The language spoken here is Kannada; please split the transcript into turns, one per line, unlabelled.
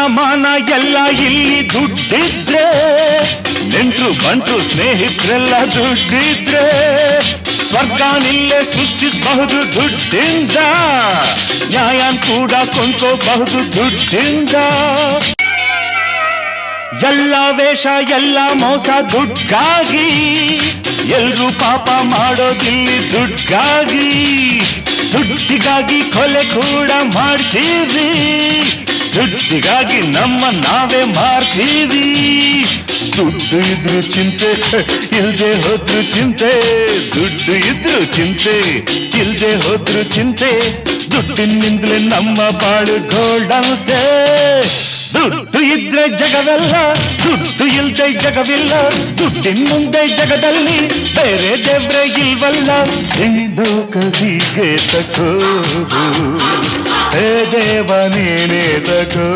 ಮಾನ ಎಲ್ಲ ಇಲ್ಲಿ ದುಡ್ಡಿದ್ರೆ, ನೆಂಟ್ರು ಬಂಟ್ರು ಸ್ನೇಹಿತರೆಲ್ಲ ದುಡ್ಡಿದ್ರೆ, ಸ್ವರ್ಗನಿಲ್ಲೇ ಸೃಷ್ಟಿಸಬಹುದು ದುಡ್ಡಿಂದ, ನ್ಯಾಯನ್ ಕೂಡ ಕೊಂಡ್ಕೋಬಹುದು ದುಡ್ಡಿಂದ. ಎಲ್ಲ ವೇಷ ಎಲ್ಲ ಮೋಸ ದುಡ್ಗಾಗಿ, ಎಲ್ರೂ ಪಾಪ ಮಾಡೋದಿಲ್ಲಿ ದುಡ್ಗಾಗಿ. ದುಡ್ಡಿಗಾಗಿ ಕೊಲೆ ಕೂಡ ಮಾಡ್ತೀವಿ, ದುಡ್ಡಿಗಾಗಿ ನಮ್ಮ ನಾವೇ ಮಾರ್ತೀವಿ. ದುಡ್ಡು ಇದ್ರು ಚಿಂತೆ, ಇಲ್ದೆ ಹೋದ್ರು ಚಿಂತೆ. ದುಡ್ಡು ಇದ್ರು ಚಿಂತೆ, ಇಲ್ದೆ ಹೋದ್ರು ಚಿಂತೆ. ದುಡ್ಡಿನಿಂದಲೇ ನಮ್ಮ ಬಾಳು ಗೋಳಂತೆ. ದುಡ್ಡು ಇದ್ರೆ ಜಗವೆಲ್ಲ, ದುಡ್ಡು ಇಲ್ದೆ ಜಗವಿಲ್ಲ. ದುಡ್ಡಿನ ಮುಂದೆ ಜಗದಲ್ಲಿ ಬೇರೆ ದೇವ್ರೆ ಇಲ್ವಲ್ಲ. ಇನ್ನು ಕದಿಗೆ ತಕೋ, ಹೇ ದೇವ ನೀನೇ ತಕೋ.